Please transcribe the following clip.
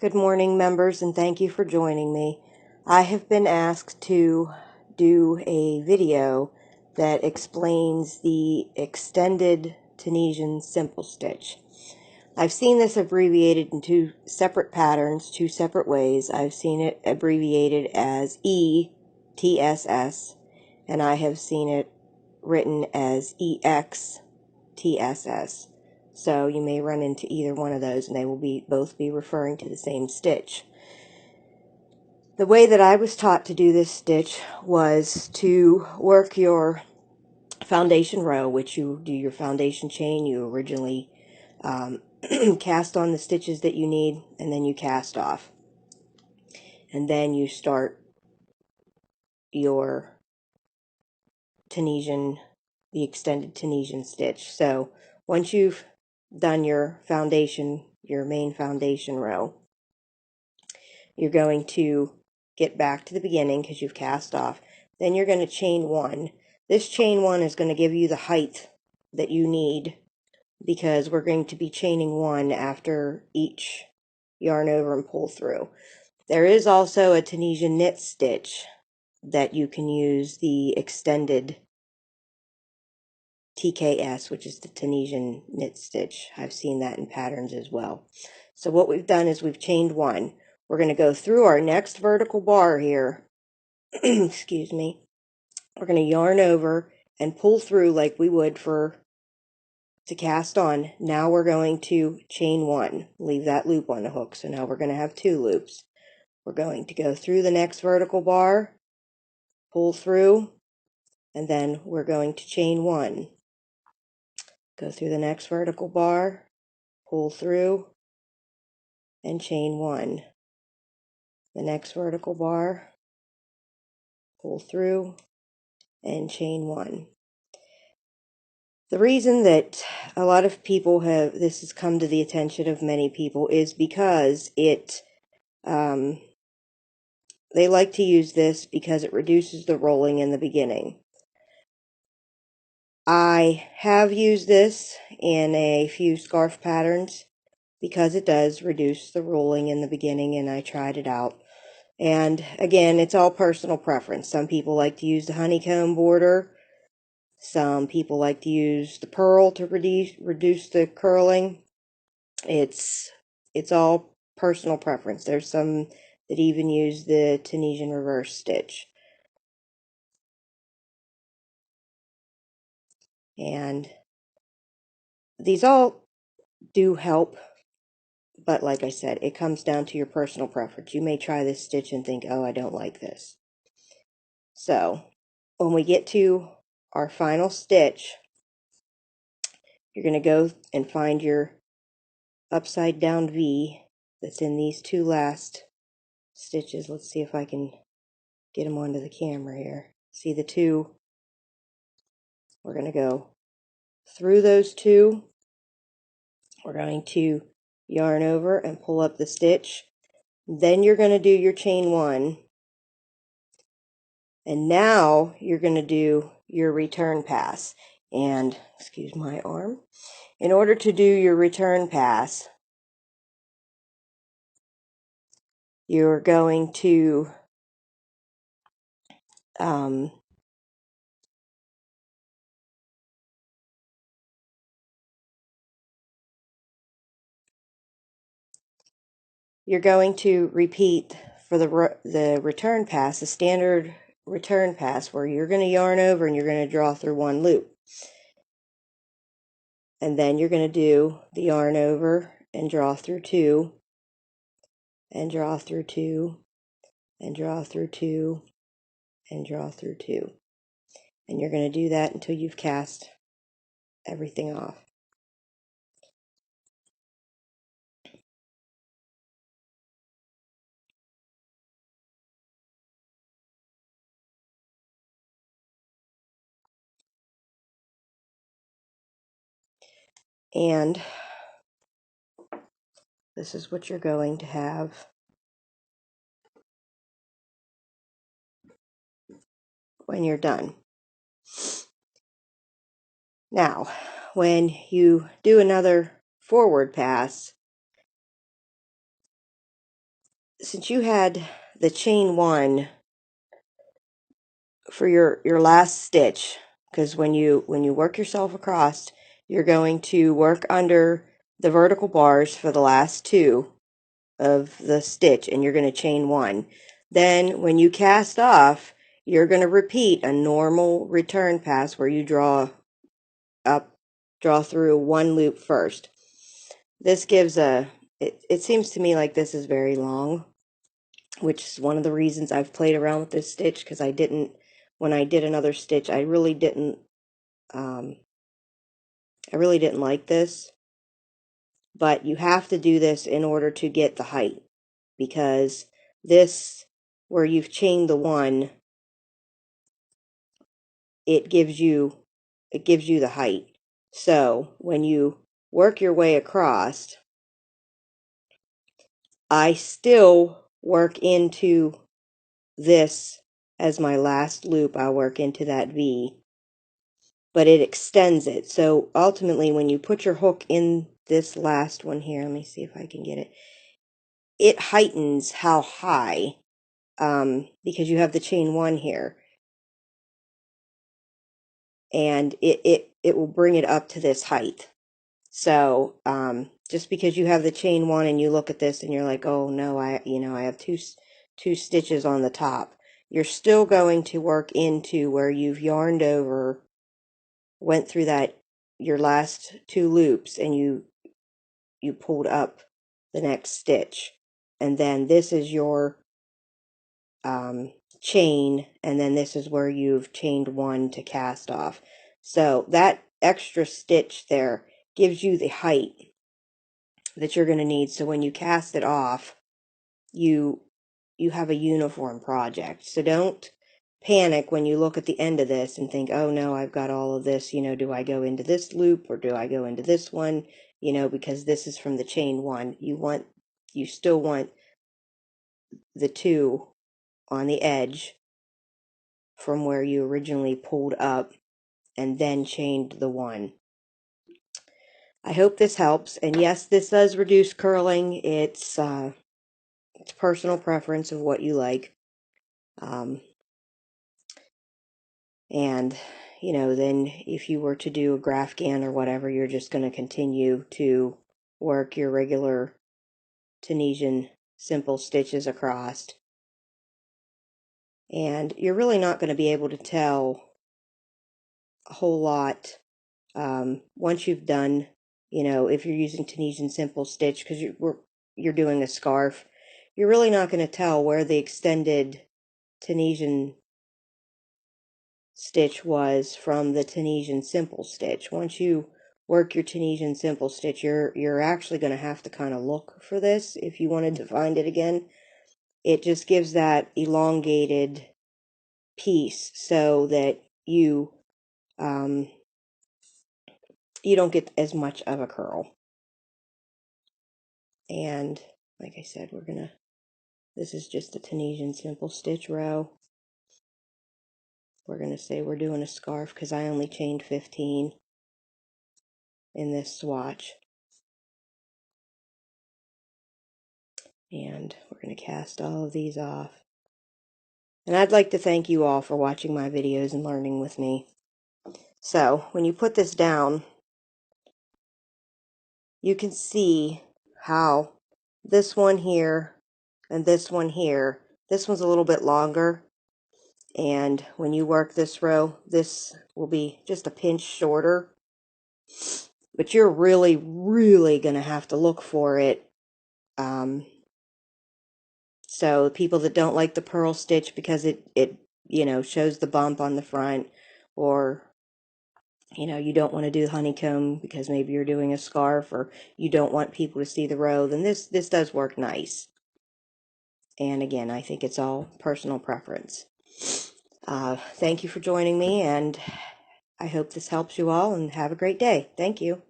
Good morning, members, and thank you for joining me. I have been asked to do a video that explains the extended Tunisian simple stitch. I've seen this abbreviated in two separate patterns, two separate ways. I've seen it abbreviated as etss, and I have seen it written as extss. So you may run into either one of those, and they will both be referring to the same stitch. The way that I was taught to do this stitch was to work your foundation row, which you do your foundation chain. You originally cast on the stitches that you need, and then you cast off. And then you start your the extended Tunisian stitch. So once you've done your foundation, your main foundation row, you're going to get back to the beginning because you've cast off. Then you're going to chain one. This chain one is going to give you the height that you need, because we're going to be chaining one after each yarn over and pull through. There is also a Tunisian knit stitch that you can use, the extended TKS, which is the Tunisian knit stitch. I've seen that in patterns as well. So what we've done is we've chained one. We're going to go through our next vertical bar here. Excuse me. We're going to yarn over and pull through like we would to cast on. Now we're going to chain one. Leave that loop on the hook. So now we're going to have two loops. We're going to go through the next vertical bar, pull through, and then we're going to chain one. Go through the next vertical bar, pull through, and chain one. The next vertical bar, pull through, and chain one. The reason that a lot of people this has come to the attention of many people is because they like to use this because it reduces the rolling in the beginning. I have used this in a few scarf patterns because it does reduce the rolling in the beginning, and I tried it out. And again, it's all personal preference. Some people like to use the honeycomb border. Some people like to use the purl to reduce the curling. It's all personal preference. There's some that even use the Tunisian reverse stitch. And these all do help, but like I said, it comes down to your personal preference. You may try this stitch and think, oh, I don't like this. So when we get to our final stitch, you're going to go and find your upside down V that's in these two last stitches. Let's see if I can get them onto the camera here. See the two? We're going to go through those two. We're going to yarn over and pull up the stitch. Then you're going to do your chain one. And now you're going to do your return pass. And, excuse my arm. In order to do your return pass, you're going to repeat for the return pass, a standard return pass, where you're going to yarn over and you're going to draw through one loop. And then you're going to do the yarn over and draw through two, and draw through two, and draw through two, and draw through two. And you're going to do that until you've cast everything off. And this is what you're going to have when you're done. Now, when you do another forward pass, since you had the chain 1 for your last stitch, because when you work yourself across, you're going to work under the vertical bars for the last 2 of the stitch, and you're going to chain 1. Then when you cast off, you're going to repeat a normal return pass where you draw through 1 loop first. This gives it seems to me like this is very long, which is one of the reasons I've played around with this stitch, because when I did another stitch, I really didn't like this. But you have to do this in order to get the height, because this, where you've chained the 1, it gives you the height. So when you work your way across, I still work into this as my last loop. I work into that V, but it extends it. So ultimately, when you put your hook in this last one here, let me see if I can get it. It heightens how high, because you have the chain 1 here, and it will bring it up to this height. So just because you have the chain 1 and you look at this and you're like, oh no, I have two stitches on the top, you're still going to work into where you've yarned over, went through your last 2 loops, and you pulled up the next stitch, and then this is your chain, and then this is where you've chained 1 to cast off. So that extra stitch there gives you the height that you're going to need, so when you cast it off, you have a uniform project. So don't panic when you look at the end of this and think, oh no, I've got all of this, do I go into this loop or do I go into this one, because this is from the chain 1. You still want the 2 on the edge from where you originally pulled up and then chained the 1. I hope this helps, and yes, this does reduce curling. It's personal preference of what you like. And then if you were to do a Graphghan or whatever, you're just going to continue to work your regular Tunisian simple stitches across, and you're really not going to be able to tell a whole lot once you've done, if you're using Tunisian simple stitch, because you're doing a scarf, you're really not going to tell where the extended Tunisian stitch was from the Tunisian simple stitch. Once you work your Tunisian simple stitch, you're actually going to have to kind of look for this if you wanted to find it again. It just gives that elongated piece so that you don't get as much of a curl. And like I said, this is just a Tunisian simple stitch row. We're going to say we're doing a scarf because I only chained 15 in this swatch. And we're going to cast all of these off. And I'd like to thank you all for watching my videos and learning with me. So when you put this down, you can see how this one here and this one here, this one's a little bit longer, and when you work this row, this will be just a pinch shorter, but you're really going to have to look for it. So people that don't like the purl stitch because it shows the bump on the front, or you don't want to do honeycomb because maybe you're doing a scarf, or you don't want people to see the row, then this does work nice. And again, I think it's all personal preference. Thank you for joining me, and I hope this helps you all, and have a great day. Thank you.